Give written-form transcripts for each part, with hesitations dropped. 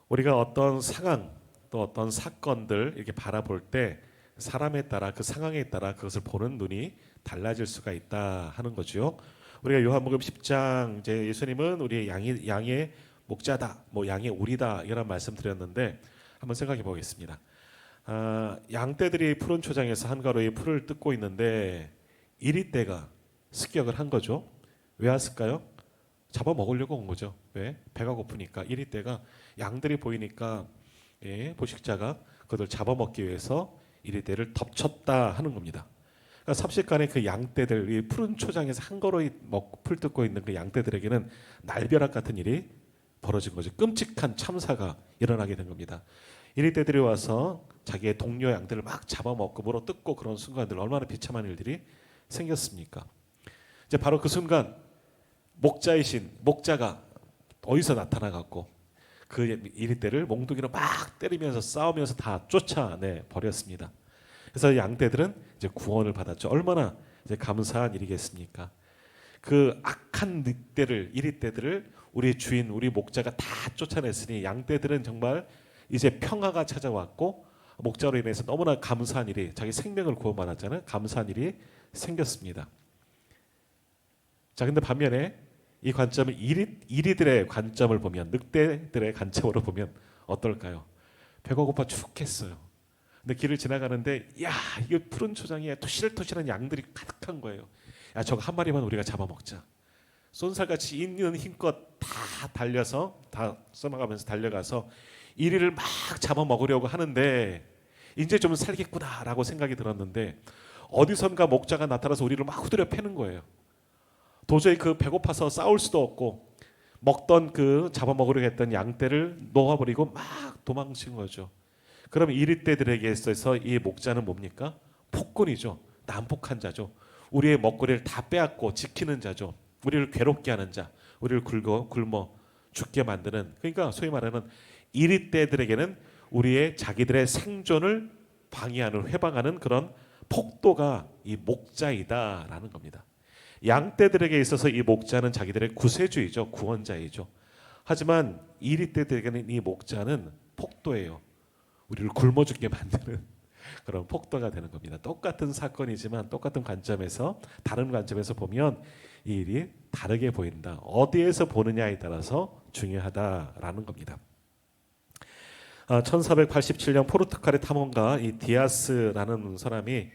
우리가 어떤 상황 또 어떤 사건들 이렇게 바라볼 때 사람에 따라 그 상황에 따라 그것을 보는 눈이 달라질 수가 있다 하는 거죠. 우리가 요한복음 10장 이제 예수님은 우리의 양의 목자다, 뭐 양의 우리다 이런 말씀 드렸는데 한번 생각해 보겠습니다. 양떼들이 푸른 초장에서 한가로이 풀을 뜯고 있는데 이리떼가 습격을 한 거죠. 왜 왔을까요? 잡아 먹으려고 온 거죠. 왜? 배가 고프니까. 이리떼가 양들이 보이니까 포식자가 그들 잡아먹기 위해서 이리떼를 덮쳤다 하는 겁니다. 그러니까 삽시간에 그 양떼들, 이 푸른 초장에서 한가로이 먹고 풀 뜯고 있는 그 양떼들에게는 날벼락 같은 일이 벌어진 거죠. 끔찍한 참사가 일어나게 된 겁니다. 이리떼들이 와서 자기의 동료 양들을 막 잡아먹고 물어 뜯고 그런 순간들 얼마나 비참한 일들이 생겼습니까? 이제 바로 그 순간 목자이신 목자가 어디서 나타나갖고 그 이리떼를 몽둥이로 막 때리면서 싸우면서 다 쫓아내 버렸습니다. 그래서 양떼들은 이제 구원을 받았죠. 얼마나 이제 감사한 일이겠습니까? 그 악한 늑대를 이리떼들을 우리 주인 우리 목자가 다 쫓아냈으니 양떼들은 정말 이제 평화가 찾아왔고 목자로 인해서 너무나 감사한 일이 자기 생명을 구원받았잖아요. 감사한 일이 생겼습니다. 자, 근데 반면에 이 관점을 이리들의 관점을 보면 늑대들의 관점으로 보면 어떨까요? 배가 고파 죽겠어요. 근데 길을 지나가는데 야 이게 푸른 초장에 토실토실한 양들이 가득한 거예요. 야 저거 한 마리만 우리가 잡아먹자. 쏜살같이 있는 힘껏 다 달려서 다 써나가면서 달려가서 이리를 막 잡아먹으려고 하는데 이제 좀 살겠구나라고 생각이 들었는데 어디선가 목자가 나타나서 우리를 막 후드려 패는 거예요. 도저히 그 배고파서 싸울 수도 없고 먹던 그 잡아먹으려고 했던 양떼를 놓아버리고 막 도망친 거죠. 그럼 이리떼들에게 있어서 이 목자는 뭡니까? 폭군이죠. 난폭한 자죠. 우리의 먹거리를 다 빼앗고 지키는 자죠. 우리를 괴롭게 하는 자, 우리를 굶어 죽게 만드는, 그러니까 소위 말하는 이리떼들에게는 우리의 자기들의 생존을 방해하는, 회방하는 그런 폭도가 이 목자이다라는 겁니다. 양떼들에게 있어서 이 목자는 자기들의 구세주이죠. 구원자이죠. 하지만 이리떼들에게는 이 목자는 폭도예요. 우리를 굶어 죽게 만드는 그런 폭도가 되는 겁니다. 똑같은 사건이지만 똑같은 관점에서 다른 관점에서 보면 이 일이 다르게 보인다. 어디에서 보느냐에 따라서 중요하다라는 겁니다. 1487년 포르투갈의 탐험가 이 디아스라는 사람이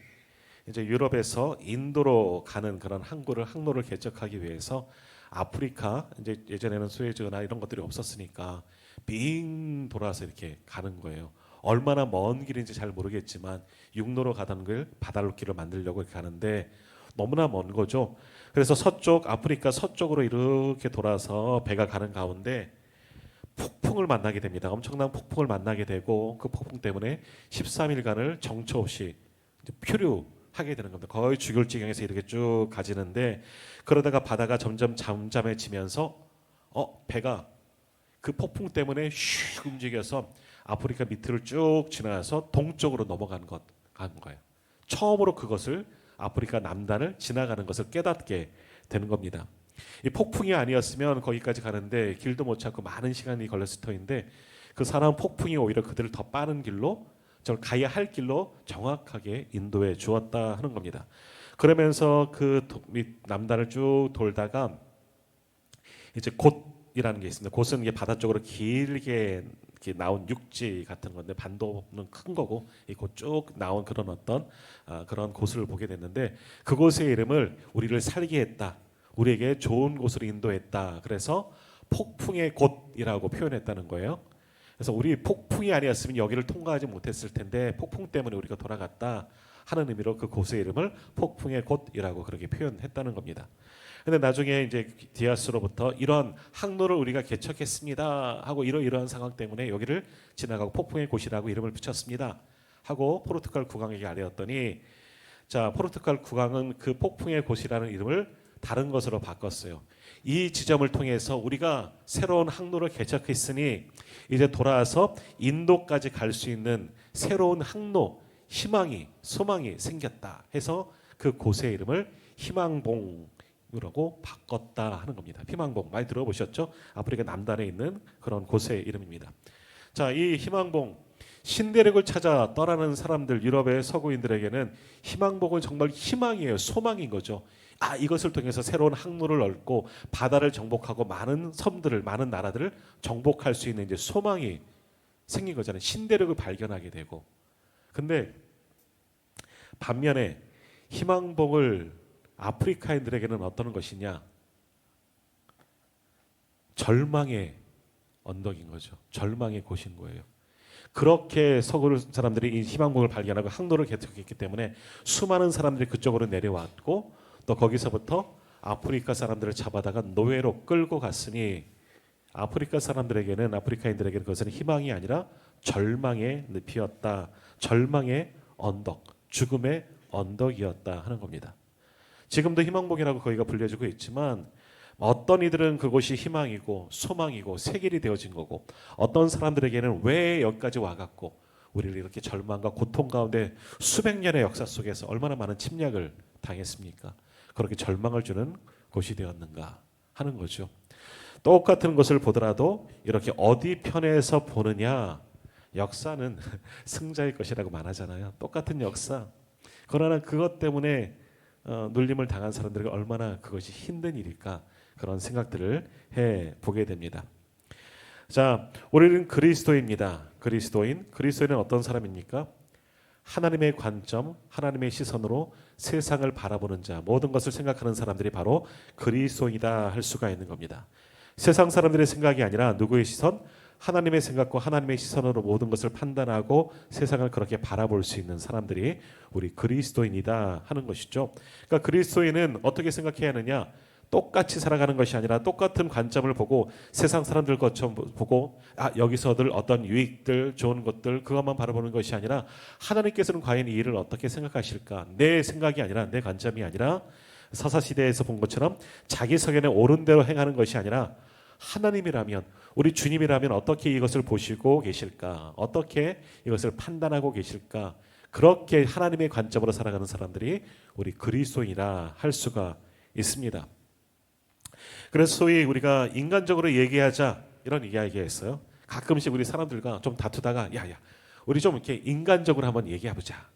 이제 유럽에서 인도로 가는 그런 항로를 개척하기 위해서 아프리카, 이제 예전에는 수에즈나 이런 것들이 없었으니까 빙 돌아서 이렇게 가는 거예요. 얼마나 먼 길인지 잘 모르겠지만 육로로 가던 걸 바다로길을 만들려고 가는데 너무나 먼 거죠. 그래서 아프리카 서쪽으로 이렇게 돌아서 배가 가는 가운데 폭풍을 만나게 됩니다. 엄청난 폭풍을 만나게 되고 그 폭풍 때문에 13일간을 정처 없이 표류하게 되는 겁니다. 거의 죽을 지경에서 이렇게 쭉 가지는데 그러다가 바다가 점점 잠잠해지면서 배가 그 폭풍 때문에 슉 움직여서 아프리카 밑을 쭉 지나서 동쪽으로 넘어간 거예요. 처음으로 그것을 아프리카 남단을 지나가는 것을 깨닫게 되는 겁니다. 이 폭풍이 아니었으면 거기까지 가는데 길도 못 찾고 많은 시간이 걸렸을 터인데 그 사람 폭풍이 오히려 그들을 더 빠른 길로 저를 가야 할 길로 정확하게 인도해 주었다 하는 겁니다. 그러면서 그 남단을 쭉 돌다가 이제 곧이라는 게 있습니다. 곧은 이게 바다 쪽으로 길게 이렇게 나온 육지 같은 건데 반도는 큰 거고 이 곳 쭉 나온 그런 어떤 그런 곳을 보게 됐는데 그곳의 이름을 우리를 살게 했다. 우리에게 좋은 곳으로 인도했다. 그래서 폭풍의 곳이라고 표현했다는 거예요. 그래서 우리 폭풍이 아니었으면 여기를 통과하지 못했을 텐데 폭풍 때문에 우리가 돌아갔다 하는 의미로 그 곳의 이름을 폭풍의 곳이라고 그렇게 표현했다는 겁니다. 근데 나중에 이제 디아스로부터 이런 항로를 우리가 개척했습니다 하고 이러한 상황 때문에 여기를 지나가고 폭풍의 곳이라고 이름을 붙였습니다 하고 포르투갈 국왕에게 알렸더니 자 포르투갈 국왕은 그 폭풍의 곳이라는 이름을 다른 것으로 바꿨어요. 이 지점을 통해서 우리가 새로운 항로를 개척했으니 이제 돌아와서 인도까지 갈 수 있는 새로운 항로, 희망이 소망이 생겼다 해서 그 곳의 이름을 희망봉 희망봉이라고 바꿨다 하는 겁니다. 희망봉 많이 들어보셨죠? 아프리카 남단에 있는 그런 곳의 이름입니다. 자, 이 희망봉, 신대륙을 찾아 떠나는 사람들, 유럽의 서구인들에게는 희망봉은 정말 희망이에요. 소망인 거죠. 이것을 통해서 새로운 항로를 얻고 바다를 정복하고 많은 섬들을, 많은 나라들을 정복할 수 있는 이제 소망이 생긴 거잖아요. 신대륙을 발견하게 되고. 근데 반면에 희망봉을 아프리카인들에게는 어떤 것이냐? 절망의 언덕인 거죠. 절망의 곳인 거예요. 그렇게 서구 사람들이 이 희망봉을 발견하고 항로를 개척했기 때문에 수많은 사람들이 그쪽으로 내려왔고 또 거기서부터 아프리카 사람들을 잡아다가 노예로 끌고 갔으니 아프리카 사람들에게는, 아프리카인들에게는 그것은 희망이 아니라 절망의 늪이었다. 절망의 언덕, 죽음의 언덕이었다 하는 겁니다. 지금도 희망봉이라고 거기가 불려지고 있지만 어떤 이들은 그곳이 희망이고 소망이고 새길이 되어진 거고, 어떤 사람들에게는 왜 여기까지 와갖고 우리를 이렇게 절망과 고통 가운데 수백 년의 역사 속에서 얼마나 많은 침략을 당했습니까? 그렇게 절망을 주는 곳이 되었는가 하는 거죠. 똑같은 것을 보더라도 이렇게 어디 편에서 보느냐, 역사는 승자의 것이라고 말하잖아요. 똑같은 역사. 그러나 그것 때문에 눌림을 당한 사람들에게 얼마나 그것이 힘든 일일까, 그런 생각들을 해보게 됩니다. 자, 우리는 그리스도입니다. 그리스도인은 어떤 사람입니까? 하나님의 관점, 하나님의 시선으로 세상을 바라보는 자, 모든 것을 생각하는 사람들이 바로 그리스도인이다 할 수가 있는 겁니다. 세상 사람들의 생각이 아니라 누구의 시선? 하나님의 생각과 하나님의 시선으로 모든 것을 판단하고 세상을 그렇게 바라볼 수 있는 사람들이 우리 그리스도인이다 하는 것이죠. 그러니까 그리스도인은 어떻게 생각해야 하느냐? 똑같이 살아가는 것이 아니라 똑같은 관점을 보고 세상 사람들 것처럼 보고 여기서들 어떤 유익들, 좋은 것들 그것만 바라보는 것이 아니라 하나님께서는 과연 이 일을 어떻게 생각하실까? 내 생각이 아니라, 내 관점이 아니라 사사시대에서 본 것처럼 자기 석연에 옳은 대로 행하는 것이 아니라 하나님이라면, 우리 주님이라면 어떻게 이것을 보시고 계실까? 어떻게 이것을 판단하고 계실까? 그렇게 하나님의 관점으로 살아가는 사람들이 우리 그리스도인이라 할 수가 있습니다. 그래서 소위 우리가 인간적으로 얘기하자 이런 이야기했어요. 가끔씩 우리 사람들과 좀 다투다가 야야 우리 좀 이렇게 인간적으로 한번 얘기해보자,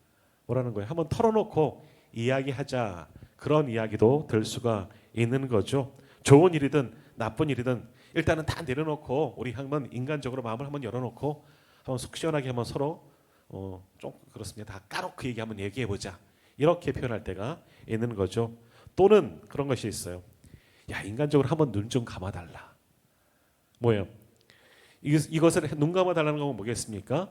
뭐라는 거예요. 한번 털어놓고 이야기하자, 그런 이야기도 될 수가 있는 거죠. 좋은 일이든 나쁜 일이든 일단은 다 내려놓고 우리 한번 인간적으로 마음을 한번 열어놓고 한번 속 시원하게 한번 서로 좀 그렇습니다. 다 까놓고 한번 얘기해보자, 이렇게 표현할 때가 있는 거죠. 또는 그런 것이 있어요. 야, 인간적으로 한번 눈 좀 감아달라. 뭐예요? 이것을 눈 감아달라는 건 뭐겠습니까?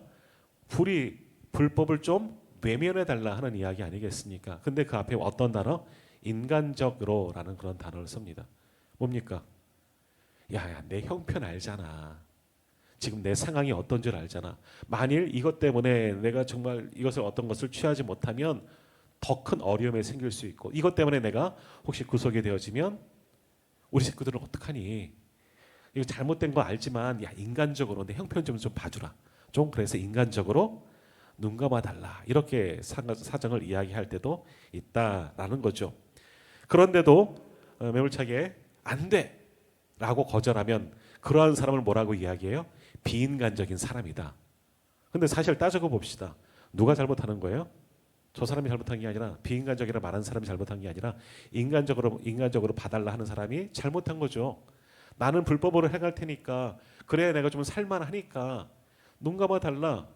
불법을 좀 외면해달라 하는 이야기 아니겠습니까? 근데 그 앞에 어떤 단어? 인간적으로라는 그런 단어를 씁니다. 뭡니까? 야, 내 형편 알잖아. 지금 내 상황이 어떤 줄 알잖아. 만일 이것 때문에 내가 정말 이것을 어떤 것을 취하지 못하면 더 큰 어려움이 생길 수 있고, 이것 때문에 내가 혹시 구속이 되어지면 우리 식구들은 어떡하니? 이거 잘못된 거 알지만 야, 인간적으로 내 형편 좀 봐주라. 좀 그래서 인간적으로 눈 감아달라. 이렇게 사정을 이야기할 때도 있다라는 거죠. 그런데도 매몰차게 안 돼 라고 거절하면 그러한 사람을 뭐라고 이야기해요? 비인간적인 사람이다. 근데 사실 따져고 봅시다. 누가 잘못하는 거예요? 저 사람이 잘못한 게 아니라, 비인간적이라 말하는 사람이 잘못한 게 아니라 인간적으로 봐달라 하는 사람이 잘못한 거죠. 나는 불법으로 행할 테니까, 그래야 내가 좀 살만하니까 눈 감아달라,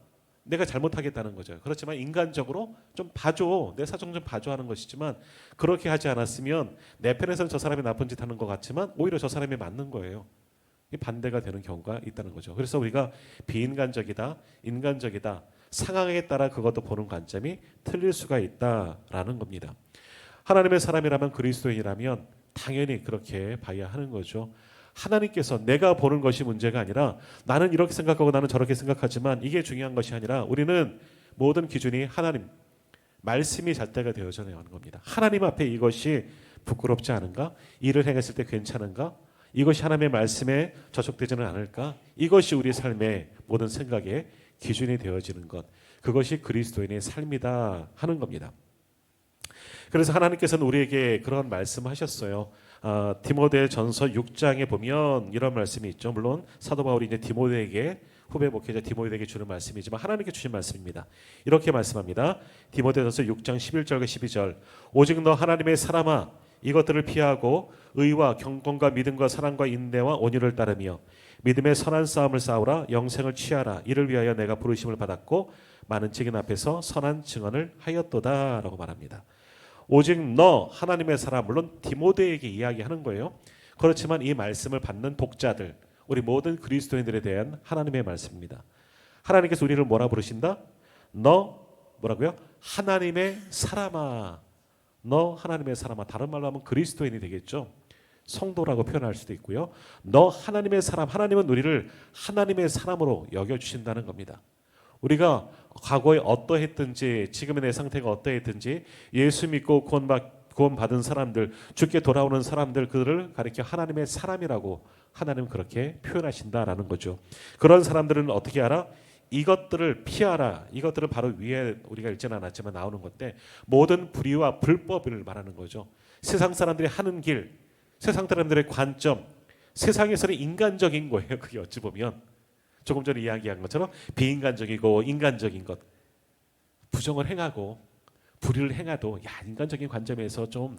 내가 잘못하겠다는 거죠. 그렇지만 인간적으로 좀 봐줘, 내 사정 좀 봐줘 하는 것이지만, 그렇게 하지 않았으면 내 편에서는 저 사람이 나쁜 짓 하는 것 같지만 오히려 저 사람이 맞는 거예요. 반대가 되는 경우가 있다는 거죠. 그래서 우리가 비인간적이다, 인간적이다, 상황에 따라 그것도 보는 관점이 틀릴 수가 있다라는 겁니다. 하나님의 사람이라면, 그리스도인이라면 당연히 그렇게 봐야 하는 거죠. 하나님께서 내가 보는 것이 문제가 아니라, 나는 이렇게 생각하고 나는 저렇게 생각하지만 이게 중요한 것이 아니라, 우리는 모든 기준이 하나님 말씀이 잣대가 되어져 나가는 겁니다. 하나님 앞에 이것이 부끄럽지 않은가? 일을 행했을 때 괜찮은가? 이것이 하나님의 말씀에 저촉되지는 않을까? 이것이 우리 삶의 모든 생각의 기준이 되어지는 것, 그것이 그리스도인의 삶이다 하는 겁니다. 그래서 하나님께서는 우리에게 그런 말씀하셨어요. 디모데전서 6장에 보면 이런 말씀이 있죠. 물론 사도 바울이 이제 디모데에게 후배 목회자 디모데에게 주는 말씀이지만 하나님께 주신 말씀입니다. 이렇게 말씀합니다. 디모데전서 6장 11절과 12절. 오직 너 하나님의 사람아 이것들을 피하고 의와 경건과 믿음과 사랑과 인내와 온유를 따르며 믿음의 선한 싸움을 싸우라. 영생을 취하라. 이를 위하여 내가 부르심을 받았고 많은 증인 앞에서 선한 증언을 하였도다 라고 말합니다. 오직 너 하나님의 사람, 물론 디모데에게 이야기하는 거예요. 그렇지만 이 말씀을 받는 독자들, 우리 모든 그리스도인들에 대한 하나님의 말씀입니다. 하나님께서 우리를 뭐라 부르신다? 너 뭐라고요? 하나님의 사람아. 너 하나님의 사람아. 다른 말로 하면 그리스도인이 되겠죠. 성도라고 표현할 수도 있고요. 너 하나님의 사람. 하나님은 우리를 하나님의 사람으로 여겨주신다는 겁니다. 우리가 과거에 어떠했든지 지금의 내 상태가 어떠했든지 예수 믿고 구원받은 사람들, 주께 돌아오는 사람들, 그들을 가리켜 하나님의 사람이라고 하나님은 그렇게 표현하신다라는 거죠. 그런 사람들은 어떻게 알아? 이것들을 피하라. 이것들은 바로 위에 우리가 읽지는 않았지만 나오는 건데 모든 불의와 불법을 말하는 거죠. 세상 사람들이 하는 길, 세상 사람들의 관점, 세상에서는 인간적인 거예요. 그게 어찌 보면 조금 전에 이야기한 것처럼 비인간적이고 인간적인 것, 부정을 행하고 불의를 행해도 야 인간적인 관점에서 좀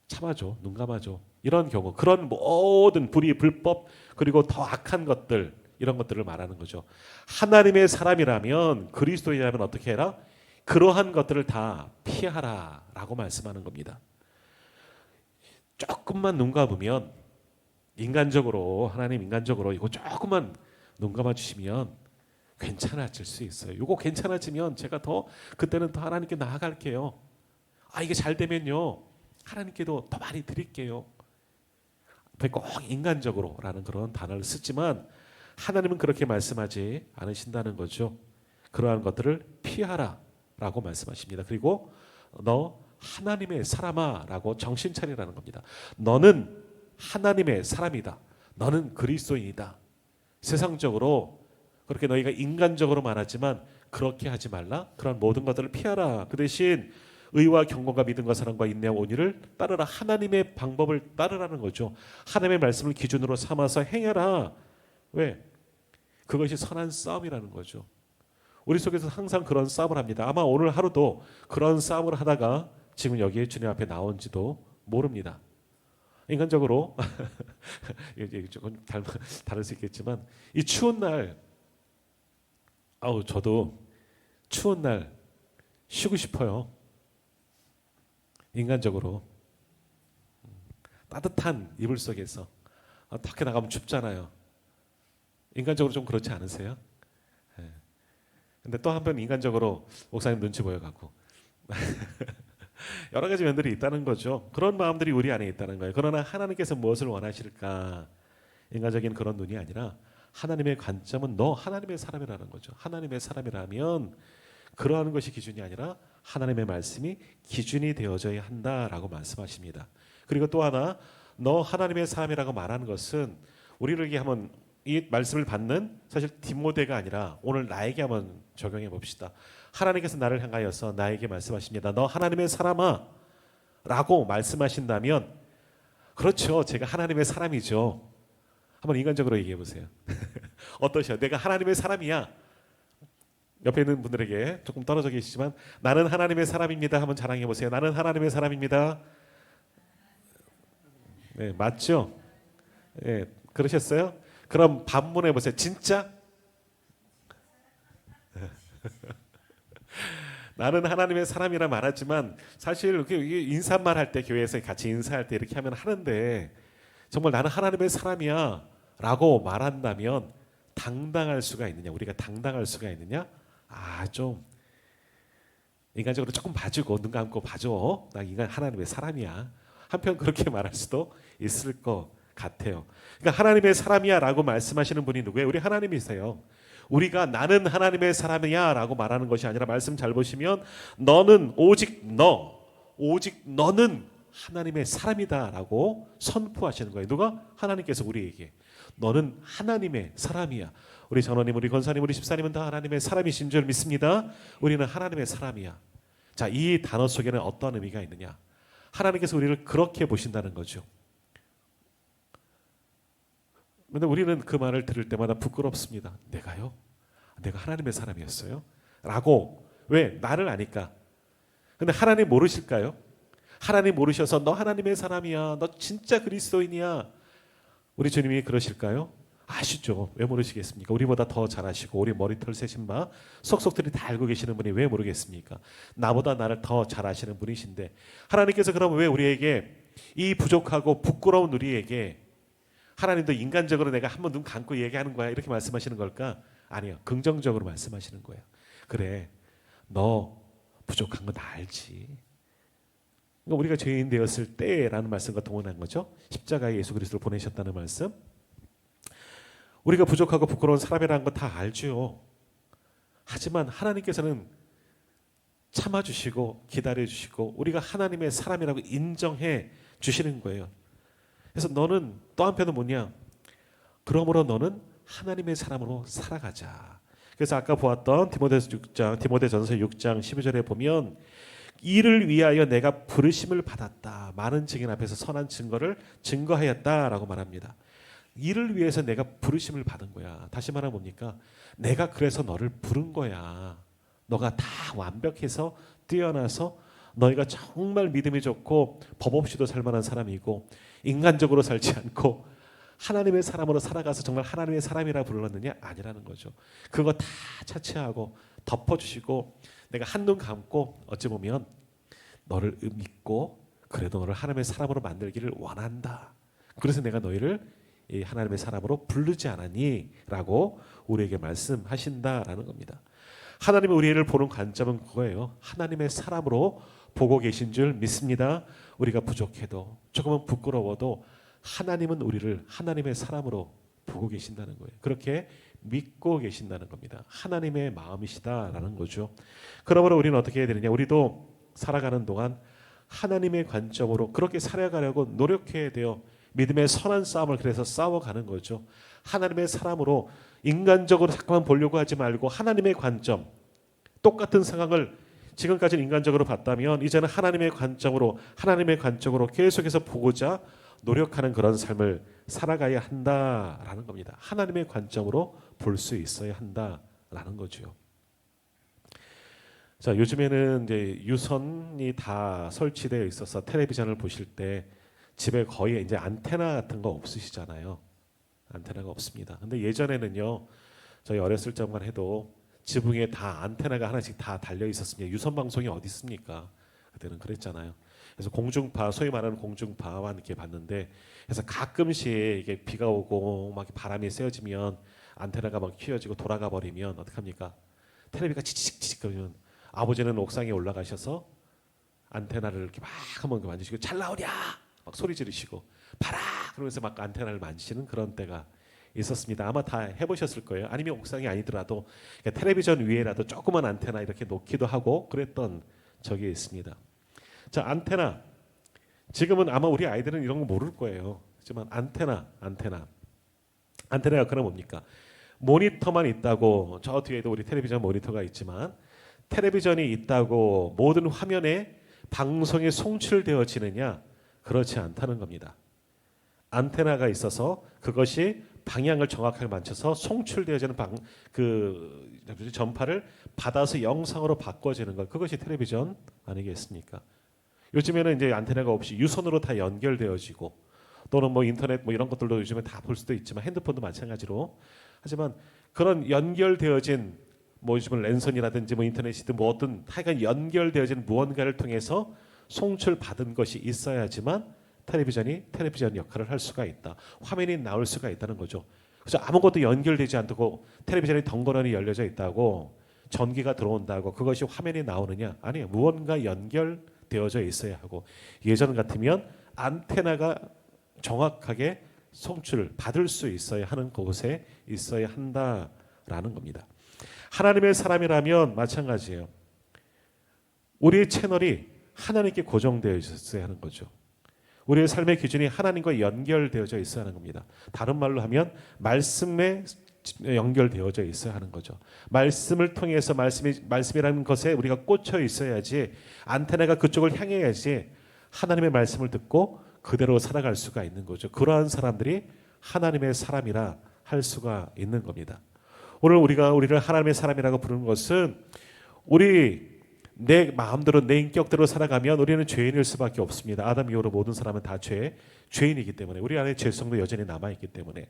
참아줘, 눈 감아줘, 이런 경우, 그런 모든 불의, 불법 그리고 더 악한 것들, 이런 것들을 말하는 거죠. 하나님의 사람이라면, 그리스도인이라면 어떻게 해라? 그러한 것들을 다 피하라 라고 말씀하는 겁니다. 조금만 눈 감으면 인간적으로, 하나님 인간적으로 이거 조금만 눈 감아 주시면 괜찮아질 수 있어요. 이거 괜찮아지면 제가 더 그때는 더 하나님께 나아갈게요. 이게 잘 되면요 하나님께도 더 많이 드릴게요. 꼭 인간적으로라는 그런 단어를 쓰지만 하나님은 그렇게 말씀하지 않으신다는 거죠. 그러한 것들을 피하라 라고 말씀하십니다. 그리고 너 하나님의 사람아 라고 정신 차리라는 겁니다. 너는 하나님의 사람이다. 너는 그리스도인이다. 세상적으로 그렇게 너희가 인간적으로 말하지만 그렇게 하지 말라. 그런 모든 것들을 피하라. 그 대신 의와 경건과 믿음과 사랑과 인내와 온유를 따르라. 하나님의 방법을 따르라는 거죠. 하나님의 말씀을 기준으로 삼아서 행해라. 왜? 그것이 선한 싸움이라는 거죠. 우리 속에서 항상 그런 싸움을 합니다. 아마 오늘 하루도 그런 싸움을 하다가 지금 여기에 주님 앞에 나온지도 모릅니다. 인간적으로 조금 다를 수 있겠지만 이 추운 날, 저도 추운 날 쉬고 싶어요. 인간적으로 따뜻한 이불 속에서 밖에 나가면 춥잖아요. 인간적으로 좀 그렇지 않으세요? 근데 또 한편 인간적으로 목사님 눈치 보여가고 여러 가지 면들이 있다는 거죠. 그런 마음들이 우리 안에 있다는 거예요. 그러나 하나님께서 무엇을 원하실까? 인간적인 그런 눈이 아니라 하나님의 관점은 너 하나님의 사람이라는 거죠. 하나님의 사람이라면 그러한 것이 기준이 아니라 하나님의 말씀이 기준이 되어져야 한다라고 말씀하십니다. 그리고 또 하나, 너 하나님의 사람이라고 말하는 것은 우리를 얘기하면 이 말씀을 받는 사실 디모데가 아니라 오늘 나에게 한번 적용해 봅시다. 하나님께서 나를 향하여서 나에게 말씀하십니다. 너 하나님의 사람아 라고 말씀하신다면 그렇죠. 제가 하나님의 사람이죠. 한번 인간적으로 얘기해 보세요. 어떠셔요? 내가 하나님의 사람이야. 옆에 있는 분들에게 조금 떨어져 계시지만 나는 하나님의 사람입니다. 한번 자랑해 보세요. 나는 하나님의 사람입니다. 네, 맞죠? 네, 그러셨어요? 그럼 반문해 보세요. 진짜? 나는 하나님의 사람이라 말하지만 사실 이렇게 인사말 할 때 교회에서 같이 인사할 때 이렇게 하면 하는데 정말 나는 하나님의 사람이야 라고 말한다면 당당할 수가 있느냐? 우리가 당당할 수가 있느냐? 좀 인간적으로 조금 봐주고 눈 감고 봐줘. 나 인간 하나님의 사람이야. 한편 그렇게 말할 수도 있을 것 같아요. 그러니까 하나님의 사람이야 라고 말씀하시는 분이 누구예요? 우리 하나님이세요. 우리가 나는 하나님의 사람이야 라고 말하는 것이 아니라 말씀 잘 보시면 너는 오직 너는 하나님의 사람이다 라고 선포하시는 거예요. 누가? 하나님께서 우리에게. 너는 하나님의 사람이야. 우리 전원님, 우리 권사님, 우리 집사님은 다 하나님의 사람이신 줄 믿습니다. 우리는 하나님의 사람이야. 자, 이 단어 속에는 어떤 의미가 있느냐? 하나님께서 우리를 그렇게 보신다는 거죠. 그런데 우리는 그 말을 들을 때마다 부끄럽습니다. 내가요? 내가 하나님의 사람이었어요? 라고. 왜? 나를 아니까. 근데 하나님 모르실까요? 하나님 모르셔서 너 하나님의 사람이야. 너 진짜 그리스도인이야. 우리 주님이 그러실까요? 아시죠. 왜 모르시겠습니까? 우리보다 더 잘 아시고 우리 머리털 세신 바 속속들이 다 알고 계시는 분이 왜 모르겠습니까? 나보다 나를 더 잘 아시는 분이신데 하나님께서 그러면 왜 우리에게 이 부족하고 부끄러운 우리에게 하나님도 인간적으로 내가 한번 눈 감고 얘기하는 거야 이렇게 말씀하시는 걸까? 아니요. 긍정적으로 말씀하시는 거예요. 그래. 너 부족한 거 다 알지. 그러니까 우리가 죄인 되었을 때라는 말씀과 동원한 거죠. 십자가에 예수 그리스도를 보내셨다는 말씀. 우리가 부족하고 부끄러운 사람이라는 거 다 알죠. 하지만 하나님께서는 참아주시고 기다려주시고 우리가 하나님의 사람이라고 인정해 주시는 거예요. 그래서 너는 또 한편은 뭐냐? 그러므로 너는 하나님의 사람으로 살아가자. 그래서 아까 보았던 디모데전서 6장 12절에 보면 이를 위하여 내가 부르심을 받았다. 많은 증인 앞에서 선한 증거를 증거하였다라고 말합니다. 이를 위해서 내가 부르심을 받은 거야. 다시 말하면 뭡니까? 내가 그래서 너를 부른 거야. 너가 다 완벽해서 뛰어나서 너희가 정말 믿음이 좋고 법 없이도 살 만한 사람이고 인간적으로 살지 않고 하나님의 사람으로 살아가서 정말 하나님의 사람이라 불렀느냐? 아니라는 거죠. 그거 다 차치하고 덮어주시고 내가 한눈 감고 어찌 보면 너를 믿고 그래도 너를 하나님의 사람으로 만들기를 원한다. 그래서 내가 너희를 이 하나님의 사람으로 부르지 않았니? 라고 우리에게 말씀하신다라는 겁니다. 하나님이 우리를 보는 관점은 그거예요. 하나님의 사람으로 보고 계신 줄 믿습니다. 우리가 부족해도 조금은 부끄러워도 하나님은 우리를 하나님의 사람으로 보고 계신다는 거예요. 그렇게 믿고 계신다는 겁니다. 하나님의 마음이시다라는 거죠. 그러므로 우리는 어떻게 해야 되느냐? 우리도 살아가는 동안 하나님의 관점으로 그렇게 살아가려고 노력해야 돼요. 믿음의 선한 싸움을 그래서 싸워가는 거죠. 하나님의 사람으로 인간적으로 잠깐만 보려고 하지 말고 하나님의 관점, 똑같은 상황을 지금까지는 인간적으로 봤다면 이제는 하나님의 관점으로 계속해서 보고자 노력하는 그런 삶을 살아가야 한다라는 겁니다. 하나님의 관점으로 볼 수 있어야 한다라는 거죠. 자, 요즘에는 이제 유선이 다 설치되어 있어서 텔레비전을 보실 때 집에 거의 이제 안테나 같은 거 없으시잖아요. 안테나가 없습니다. 근데 예전에는요, 저희 어렸을 적만 해도 지붕에 다 안테나가 하나씩 다 달려 있었습니다. 유선 방송이 어디 있습니까? 그때는 그랬잖아요. 그래서 공중파, 소위 말하는 공중파와 함께 봤는데, 그래서 가끔씩 이게 비가 오고 막 바람이 세어지면 안테나가 막 휘어지고 돌아가 버리면 어떡합니까? 텔레비가 치직치직 그러면 아버지는 옥상에 올라가셔서 안테나를 이렇게 막 한번 만지시고 잘 나오랴 막 소리 지르시고 봐라 그러면서 막 안테나를 만지시는 그런 때가 있었습니다. 아마 다 해보셨을 거예요. 아니면 옥상이 아니더라도 텔레비전 위에라도 조그만 안테나 이렇게 놓기도 하고 그랬던 적이 있습니다. 자, 안테나. 지금은 아마 우리 아이들은 이런 거 모를 거예요. 하지만 안테나가 그럼 뭡니까? 모니터만 있다고 저 뒤에도 우리 텔레비전 모니터가 있지만 텔레비전이 있다고 모든 화면에 방송이 송출되어지느냐? 그렇지 않다는 겁니다. 안테나가 있어서 그것이 방향을 정확하게 맞춰서 송출되어지는 전파를 받아서 영상으로 바꿔지는 것, 그것이 텔레비전 아니겠습니까? 요즘에는 이제 안테나가 없이 유선으로 다 연결되어지고 또는 뭐 인터넷 뭐 이런 것들도 요즘에 다 볼 수도 있지만 핸드폰도 마찬가지로 하지만 그런 연결되어진 뭐 요즘은 랜선이라든지 뭐 인터넷이든 뭐 어떤 하여간 연결되어진 무언가를 통해서 송출 받은 것이 있어야지만 텔레비전이 텔레비전 역할을 할 수가 있다. 화면이 나올 수가 있다는 거죠. 그래서 아무것도 연결되지 않고 텔레비전이 덩그러니 열려져 있다고 전기가 들어온다고 그것이 화면이 나오느냐? 아니에요. 무언가 연결되어져 있어야 하고 예전 같으면 안테나가 정확하게 송출을 받을 수 있어야 하는 곳에 있어야 한다라는 겁니다. 하나님의 사람이라면 마찬가지예요. 우리의 채널이 하나님께 고정되어 있어야 하는 거죠. 우리의 삶의 기준이 하나님과 연결되어져 있어야 하는 겁니다. 다른 말로 하면 말씀에 연결되어져 있어야 하는 거죠. 말씀을 통해서 말씀이라는 것에 우리가 꽂혀 있어야지, 안테나가 그쪽을 향해야지 하나님의 말씀을 듣고 그대로 살아갈 수가 있는 거죠. 그러한 사람들이 하나님의 사람이라 할 수가 있는 겁니다. 오늘 우리를 하나님의 사람이라고 부르는 것은 내 마음대로 내 인격대로 살아가면 우리는 죄인일 수밖에 없습니다. 아담 이후로 모든 사람은 다 죄인이기 때문에, 우리 안에 죄성도 여전히 남아있기 때문에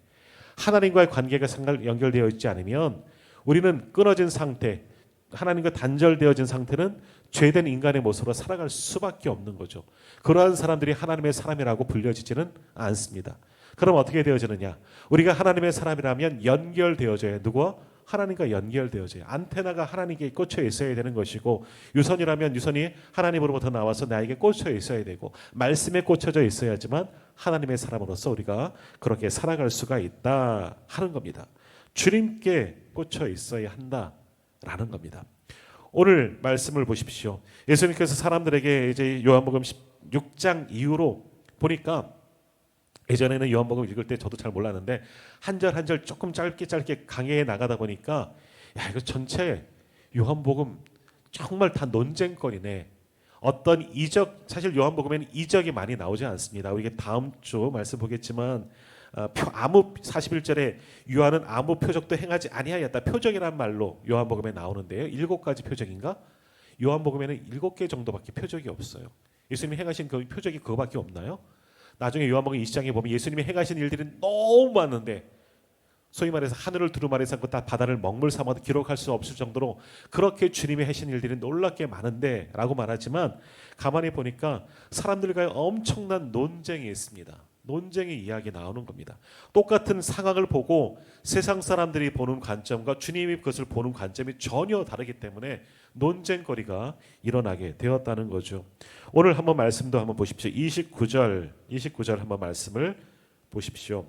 하나님과의 관계가 연결되어 있지 않으면 우리는 끊어진 상태, 하나님과 단절되어진 상태는 죄된 인간의 모습으로 살아갈 수밖에 없는 거죠. 그러한 사람들이 하나님의 사람이라고 불려지지는 않습니다. 그럼 어떻게 되어지느냐? 우리가 하나님의 사람이라면 연결되어져야, 누구와? 하나님과 연결되어져요. 안테나가 하나님께 꽂혀 있어야 되는 것이고, 유선이라면 유선이 하나님으로부터 나와서 나에게 꽂혀 있어야 되고, 말씀에 꽂혀져 있어야지만 하나님의 사람으로서 우리가 그렇게 살아갈 수가 있다 하는 겁니다. 주님께 꽂혀 있어야 한다라는 겁니다. 오늘 말씀을 보십시오. 예수님께서 사람들에게 이제 요한복음 16장 이후로 보니까, 예전에는 요한복음 읽을 때 저도 잘 몰랐는데 한 절 한 절 조금 짧게 강해에 나가다 보니까, 야, 이거 전체 요한복음 정말 다 논쟁거리네. 어떤 이적, 사실 요한복음에는 이적이 많이 나오지 않습니다. 우리가 다음 주 말씀 보겠지만 아무 41절에 요한은 아무 표적도 행하지 아니하였다. 표적이란 말로 요한복음에 나오는데요. 7가지 표적인가? 요한복음에는 7개 정도밖에 표적이 없어요. 예수님이 행하신 그 표적이 그거밖에 없나요? 나중에 요한복음 20장에 보면 예수님이 행하신 일들이 너무 많은데, 소위 말해서 하늘을 두루마리 삼고 다 바다를 먹물 삼아도 기록할 수 없을 정도로 그렇게 주님이 하신 일들이 놀랍게 많은데 라고 말하지만, 가만히 보니까 사람들과의 엄청난 논쟁이 있습니다. 논쟁의 이야기 나오는 겁니다. 똑같은 상황을 보고 세상 사람들이 보는 관점과 주님이 그것을 보는 관점이 전혀 다르기 때문에 논쟁거리가 일어나게 되었다는 거죠. 오늘 한번 말씀도 한번 보십시오. 29절 한번 말씀을 보십시오.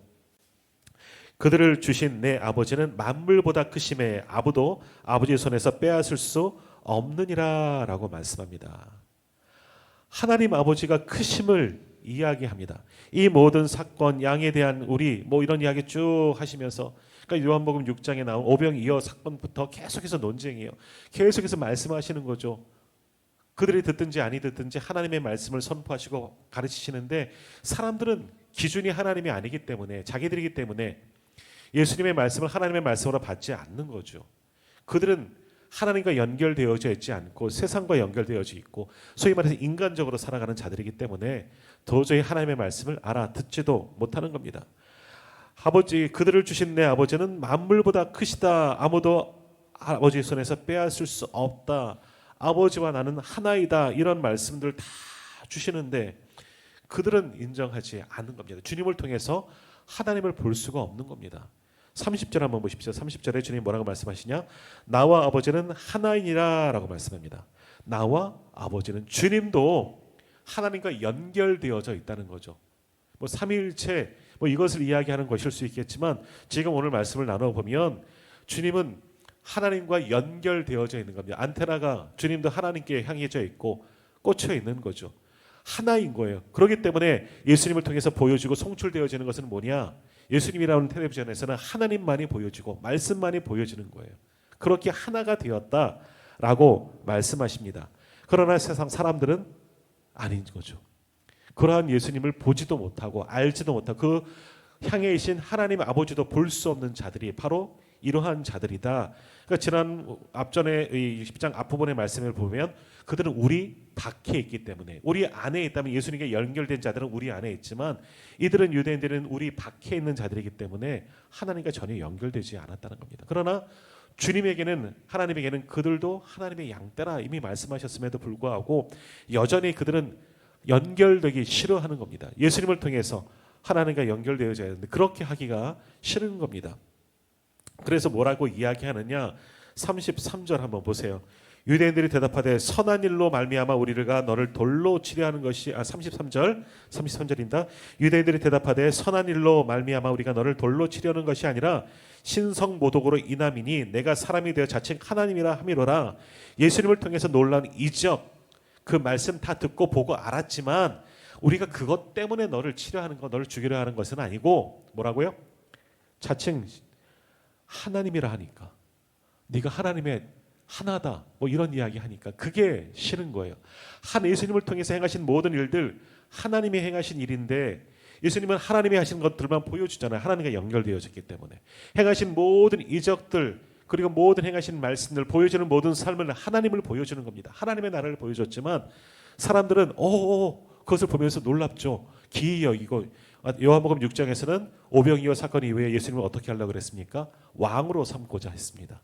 그들을 주신 내 아버지는 만물보다 크심에 아무도 아버지의 손에서 빼앗을 수 없느니라 라고 말씀합니다. 하나님 아버지가 크심을 이야기합니다. 이 모든 사건, 양에 대한 이런 이야기 쭉 하시면서, 그러니까 요한복음 6장에 나온 오병이어 사건부터 계속해서 논쟁이에요. 계속해서 말씀하시는 거죠. 그들이 듣든지 아니 듣든지 하나님의 말씀을 선포하시고 가르치시는데, 사람들은 기준이 하나님이 아니기 때문에, 자기들이기 때문에 예수님의 말씀을 하나님의 말씀으로 받지 않는 거죠. 그들은 하나님과 연결되어져 있지 않고 세상과 연결되어져 있고, 소위 말해서 인간적으로 살아가는 자들이기 때문에 도저히 하나님의 말씀을 알아듣지도 못하는 겁니다. 그들을 주신 내 아버지는 만물보다 크시다. 아무도 아버지의 손에서 빼앗을 수 없다. 아버지와 나는 하나이다. 이런 말씀들 다 주시는데 그들은 인정하지 않는 겁니다. 주님을 통해서 하나님을 볼 수가 없는 겁니다. 30절 한번 보십시오. 30절에 주님 뭐라고 말씀하시냐? 나와 아버지는 하나이니라 라고 말씀합니다. 나와 아버지는, 주님도 하나님과 연결되어져 있다는 거죠. 삼위일체 이것을 이야기하는 것일 수 있겠지만, 지금 오늘 말씀을 나눠보면 주님은 하나님과 연결되어져 있는 겁니다. 안테나가 주님도 하나님께 향해져 있고 꽂혀 있는 거죠. 하나인 거예요. 그렇기 때문에 예수님을 통해서 보여지고 송출되어지는 것은 뭐냐? 예수님이라는 텔레비전에서는 하나님만이 보여지고 말씀만이 보여지는 거예요. 그렇게 하나가 되었다라고 말씀하십니다. 그러나 세상 사람들은 아닌 거죠. 그러한 예수님을 보지도 못하고 알지도 못하고 그 향해 계신 하나님 아버지도 볼 수 없는 자들이 바로 이러한 자들이다. 그러니까 지난 앞전에 이 10장 앞부분의 말씀을 보면, 그들은 우리 밖에 있기 때문에, 우리 안에 있다면, 예수님께 연결된 자들은 우리 안에 있지만 이들은, 유대인들은 우리 밖에 있는 자들이기 때문에 하나님과 전혀 연결되지 않았다는 겁니다. 그러나 주님에게는, 하나님에게는 그들도 하나님의 양떼라 이미 말씀하셨음에도 불구하고 여전히 그들은 연결되기 싫어하는 겁니다. 예수님을 통해서 하나님과 연결되어져야 하는데 그렇게 하기가 싫은 겁니다. 그래서 뭐라고 이야기하느냐? 33절 한번 보세요. 유대인들이 대답하되 선한 일로 말미암아 우리가 너를 돌로 치려하는 것이 33절입니다. 유대인들이 대답하되 선한 일로 말미암아 우리가 너를 돌로 치려는 것이 아니라 신성모독으로 인함이니 내가 사람이 되어 자칭 하나님이라 함이로라. 예수님을 통해서 놀라운 이적, 그 말씀 다 듣고 보고 알았지만 우리가 그것 때문에 너를 치려하는 것, 너를 죽이려 하는 것은 아니고, 뭐라고요? 자칭 하나님이라 하니까, 네가 하나님의 하나다, 뭐 이런 이야기 하니까 그게 싫은 거예요. 예수님을 통해서 행하신 모든 일들 하나님이 행하신 일인데, 예수님은 하나님이 하신 것들만 보여주잖아요. 하나님과 연결되어졌기 때문에 행하신 모든 이적들, 그리고 모든 행하신 말씀들, 보여주는 모든 삶을 하나님을 보여주는 겁니다. 하나님의 나라를 보여줬지만 사람들은 그것을 보면서 놀랍죠. 기이 여기고, 요한복음 6장에서는 오병이어 사건 이후에 예수님을 어떻게 하려고 그랬습니까? 왕으로 삼고자 했습니다.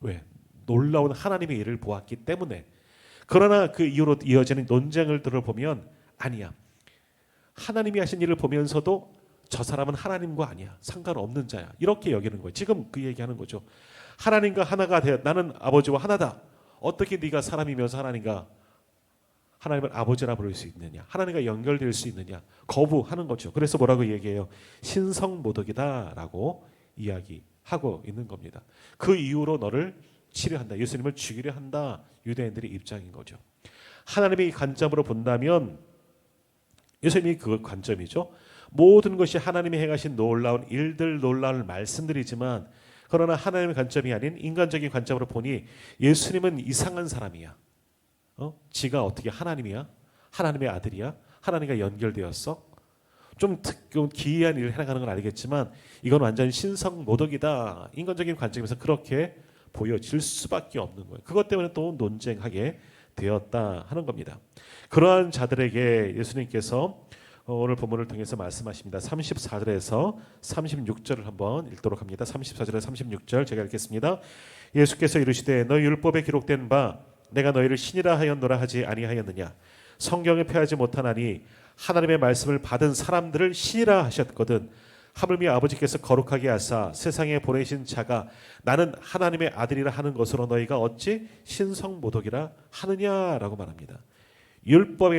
왜? 놀라운 하나님의 일을 보았기 때문에. 그러나 그 이후로 이어지는 논쟁을 들어보면 아니야, 하나님이 하신 일을 보면서도 저 사람은 하나님과 아니야, 상관없는 자야, 이렇게 여기는 거예요. 지금 그 얘기하는 거죠. 하나님과 하나가 되어 나는 아버지와 하나다. 어떻게 네가 사람이면서 하나님을 아버지라 부를 수 있느냐, 하나님과 연결될 수 있느냐, 거부하는 거죠. 그래서 뭐라고 얘기해요? 신성모독이다라고 이야기하고 있는 겁니다. 그 이후로 너를 치료한다, 예수님을 죽이려 한다, 유대인들의 입장인 거죠. 하나님의 관점으로 본다면 예수님이 그 관점이죠. 모든 것이 하나님이 행하신 놀라운 일들, 놀라운 말씀들이지만, 그러나 하나님의 관점이 아닌 인간적인 관점으로 보니 예수님은 이상한 사람이야. 지가 어떻게 하나님이야? 하나님의 아들이야? 하나님과 연결되었어? 좀 기이한 일을 해나가는 건 알겠지만 이건 완전 신성모독이다. 인간적인 관점에서 그렇게 보여질 수밖에 없는 거예요. 그것 때문에 또 논쟁하게 되었다 하는 겁니다. 그러한 자들에게 예수님께서 오늘 본문을 통해서 말씀하십니다. 34절에서 36절을 한번 읽도록 합니다. 34절에서 36절 제가 읽겠습니다. 예수께서 이르시되 너희 율법에 기록된 바 내가 너희를 신이라 하였노라 하지 아니하였느냐. 성경에 표하지 못하나니 하나님의 말씀을 받은 사람들을 신이라 하셨거든. 하물며 아버지께서 거룩하게 하사 세상에 보내신 자가 나는 하나님의 아들이라 하는 것으로 너희가 어찌 신성모독이라 하느냐라고 말합니다.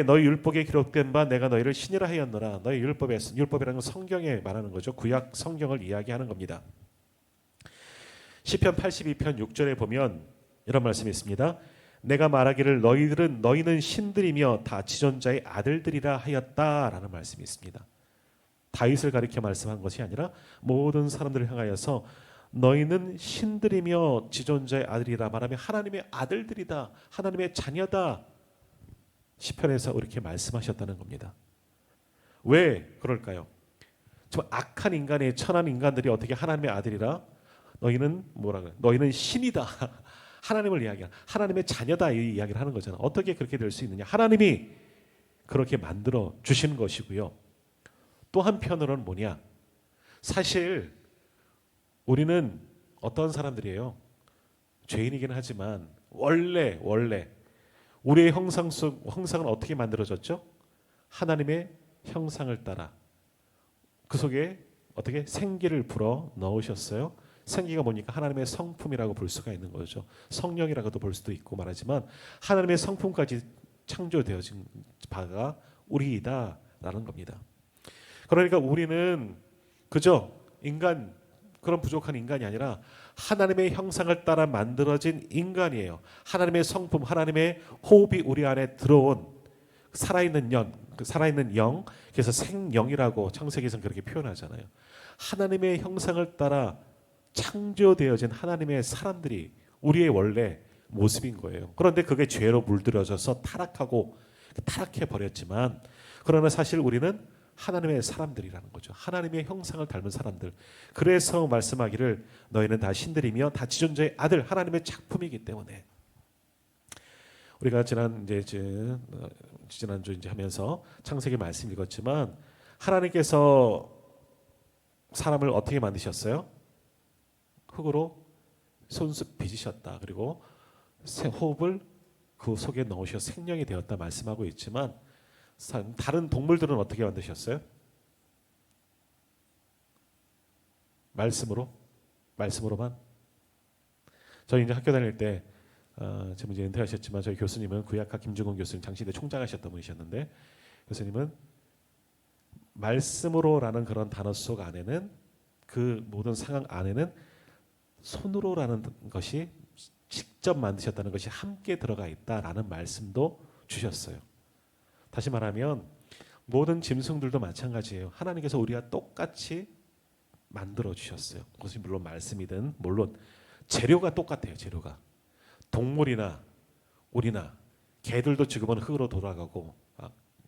너희 율법에 기록된 바 내가 너희를 신이라 하였노라. 너희 율법이라는 건 성경에 말하는 거죠. 구약 성경을 이야기하는 겁니다. 시편 82편 6절에 보면 이런 말씀이 있습니다. 내가 말하기를 너희는 신들이며 다 지존자의 아들들이라 하였다라는 말씀이 있습니다. 다윗을 가리켜 말씀한 것이 아니라 모든 사람들을 향하여서 너희는 신들이며 지존자의 아들이라 말하며 하나님의 아들들이다, 하나님의 자녀다, 시편에서 이렇게 말씀하셨다는 겁니다. 왜 그럴까요? 좀 악한 인간의 천한 인간들이 어떻게 하나님의 아들이라, 너희는 너희는 신이다, 하나님을 이야기하는, 하나님의 자녀다, 이 이야기를 하는 거잖아요. 어떻게 그렇게 될 수 있느냐? 하나님이 그렇게 만들어 주신 것이고요. 또 한편으로는 뭐냐? 사실 우리는 어떤 사람들이에요? 죄인이긴 하지만 원래 우리의 형상은 어떻게 만들어졌죠? 하나님의 형상을 따라 그 속에 어떻게 생기를 불어 넣으셨어요. 생기가 뭐니까 하나님의 성품이라고 볼 수가 있는 거죠. 성령이라고도 볼 수도 있고 말하지만 하나님의 성품까지 창조되어진 바가 우리이다라는 겁니다. 그러니까 우리는 그저 그런 부족한 인간이 아니라 하나님의 형상을 따라 만들어진 인간이에요. 하나님의 성품, 하나님의 호흡이 우리 안에 들어온 살아있는 영, 그래서 생영이라고 창세기에서는 그렇게 표현하잖아요. 하나님의 형상을 따라 창조되어진 하나님의 사람들이 우리의 원래 모습인 거예요. 그런데 그게 죄로 물들여져서 타락해 버렸지만, 그러나 사실 우리는 하나님의 사람들이라는 거죠. 하나님의 형상을 닮은 사람들. 그래서 말씀하기를 너희는 다 신들이며 다 지존자의 아들, 하나님의 작품이기 때문에. 우리가 지난주 하면서 창세기 말씀 읽었지만 하나님께서 사람을 어떻게 만드셨어요? 흙으로 손수 빚으셨다. 그리고 호흡을 그 속에 넣으셔 생명이 되었다 말씀하고 있지만, 다른 동물들은 어떻게 만드셨어요? 말씀으로만. 저희 이제 학교 다닐 때 지금 이제 은퇴하셨지만 저희 교수님은 구약학 김주곤 교수님, 장시대 총장하셨던 분이셨는데, 교수님은 말씀으로라는 그런 단어 속 안에는, 그 모든 상황 안에는 손으로라는 것이 직접 만드셨다는 것이 함께 들어가 있다라는 말씀도 주셨어요. 다시 말하면 모든 짐승들도 마찬가지예요. 하나님께서 우리와 똑같이 만들어 주셨어요. 그것이 물론 말씀이든 물론 재료가 똑같아요. 재료가 동물이나 우리나 개들도 지금은 흙으로 돌아가고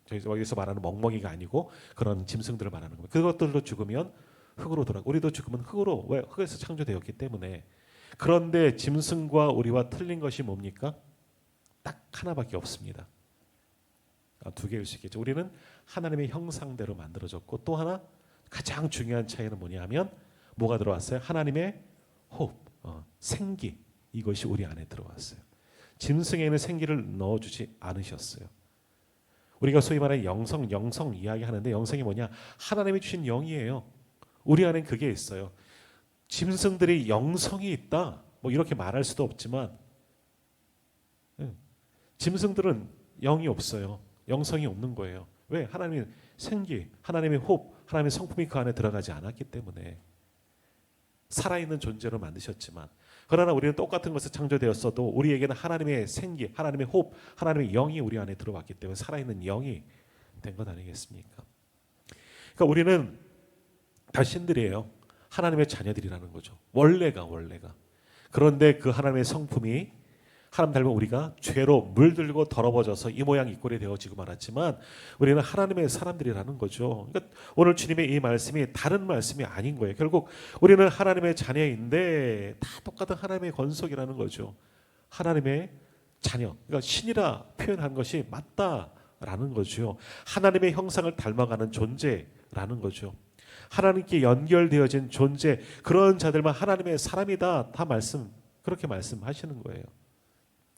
저희 여기서 말하는 멍멍이가 아니고 그런 짐승들을 말하는 겁니다. 그것들도 죽으면 흙으로 돌아가. 우리도 죽으면 흙으로 왜 흙에서 창조되었기 때문에. 그런데 짐승과 우리와 틀린 것이 뭡니까? 딱 하나밖에 없습니다. 두 개일 수 있겠죠. 우리는 하나님의 형상대로 만들어졌고 또 하나 가장 중요한 차이는 뭐냐면 뭐가 들어왔어요? 하나님의 호흡, 생기 이것이 우리 안에 들어왔어요. 짐승에는 생기를 넣어주지 않으셨어요. 우리가 소위 말하는 영성 이야기하는데 영성이 뭐냐? 하나님이 주신 영이에요. 우리 안에 그게 있어요. 짐승들이 영성이 있다. 뭐 이렇게 말할 수도 없지만 짐승들은 영이 없어요. 영성이 없는 거예요. 왜? 하나님의 생기, 하나님의 호흡, 하나님의 성품이 그 안에 들어가지 않았기 때문에 살아있는 존재로 만드셨지만 그러나 우리는 똑같은 것을 창조되었어도 우리에게는 하나님의 생기, 하나님의 호흡, 하나님의 영이 우리 안에 들어왔기 때문에 살아있는 영이 된 것 아니겠습니까? 그러니까 우리는 다 신들이에요. 하나님의 자녀들이라는 거죠. 원래가. 그런데 그 하나님의 성품이 하나님 닮은 우리가 죄로 물들고 더러워져서 이 모양 이 꼴이 되어지고 말았지만 우리는 하나님의 사람들이라는 거죠. 그러니까 오늘 주님의 이 말씀이 다른 말씀이 아닌 거예요. 결국 우리는 하나님의 자녀인데 다 똑같은 하나님의 권속이라는 거죠. 하나님의 자녀. 그러니까 신이라 표현한 것이 맞다라는 거죠. 하나님의 형상을 닮아가는 존재라는 거죠. 하나님께 연결되어진 존재, 그런 자들만 하나님의 사람이다. 다 그렇게 말씀하시는 거예요.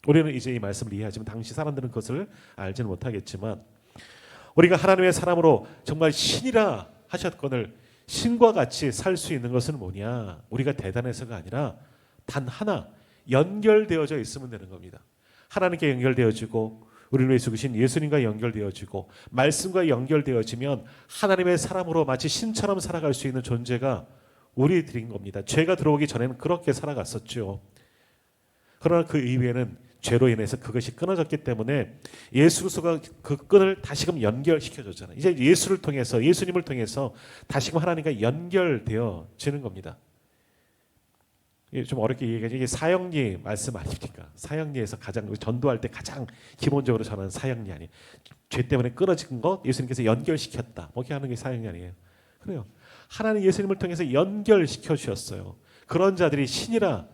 우리는 이제 이 말씀을 이해하지만 당시 사람들은 그것을 알지는 못하겠지만 우리가 하나님의 사람으로 정말 신이라 하셨거늘 신과 같이 살 수 있는 것은 뭐냐? 우리가 대단해서가 아니라 단 하나 연결되어져 있으면 되는 겁니다. 하나님께 연결되어지고 우리를 위해 죽으신 예수님과 연결되어지고 말씀과 연결되어지면 하나님의 사람으로 마치 신처럼 살아갈 수 있는 존재가 우리들인 겁니다. 죄가 들어오기 전에는 그렇게 살아갔었죠. 그러나 그 이후에는 죄로 인해서 그것이 끊어졌기 때문에 예수 그리스도가 그 끈을 다시금 연결시켜줬잖아요. 이제 예수를 통해서 예수님을 통해서 다시금 하나님과 연결되어지는 겁니다. 좀 어렵게 얘기하지 이게 사형리 말씀 아닙니까? 사형리에서 가장 전도할 때 가장 기본적으로 전하는 사형리 아니에요. 죄 때문에 끊어진 거 예수님께서 연결시켰다. 뭐 이렇게 하는 게 사형리 아니에요. 그래요. 하나님 예수님을 통해서 연결시켜 주셨어요. 그런 자들이 신이라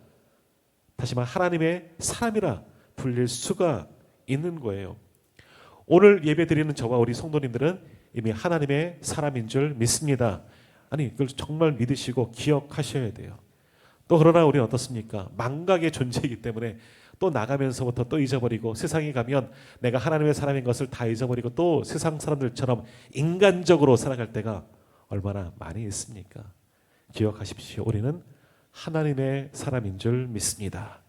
다시 말해 하나님의 사람이라 불릴 수가 있는 거예요. 오늘 예배드리는 저와 우리 성도님들은 이미 하나님의 사람인 줄 믿습니다. 아니 그걸 정말 믿으시고 기억하셔야 돼요. 또 그러나 우리는 어떻습니까? 망각의 존재이기 때문에 또 나가면서부터 또 잊어버리고 세상에 가면 내가 하나님의 사람인 것을 다 잊어버리고 또 세상 사람들처럼 인간적으로 살아갈 때가 얼마나 많이 있습니까? 기억하십시오. 우리는 하나님의 사람인 줄 믿습니다.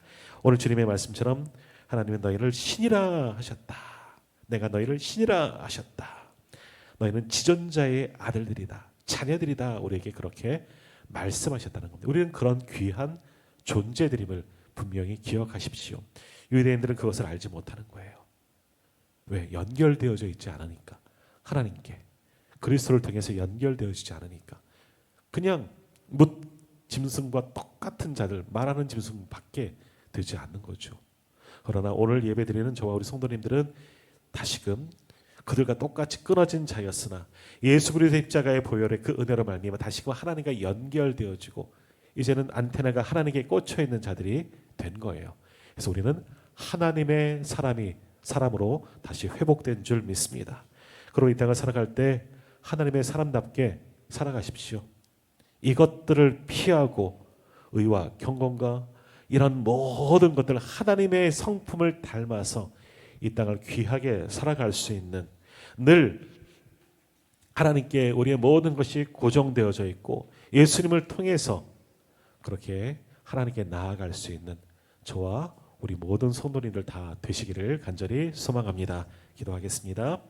오늘 주님의 말씀처럼 하나님은 너희를 신이라 하셨다. 내가 너희를 신이라 하셨다. 너희는 지존자의 아들들이다. 자녀들이다. 우리에게 그렇게 말씀하셨다는 겁니다. 우리는 그런 귀한 존재들임을 분명히 기억하십시오. 유대인들은 그것을 알지 못하는 거예요. 왜? 연결되어져 있지 않으니까. 하나님께 그리스도를 통해서 연결되어지지 않으니까 그냥 짐승과 똑같은 자들 말하는 짐승밖에 되지 않는 거죠. 그러나 오늘 예배드리는 저와 우리 성도님들은 다시금 그들과 똑같이 끊어진 자였으나 예수 그리스도의 십자가의 보혈의 그 은혜로 말미암아 다시금 하나님과 연결되어지고 이제는 안테나가 하나님께 꽂혀 있는 자들이 된 거예요. 그래서 우리는 하나님의 사람으로 다시 회복된 줄 믿습니다. 그리고 이 땅을 살아갈 때 하나님의 사람답게 살아가십시오. 이것들을 피하고 의와 경건과 이런 모든 것들 하나님의 성품을 닮아서 이 땅을 귀하게 살아갈 수 있는 늘 하나님께 우리의 모든 것이 고정되어져 있고 예수님을 통해서 그렇게 하나님께 나아갈 수 있는 저와 우리 모든 성도님들 다 되시기를 간절히 소망합니다. 기도하겠습니다.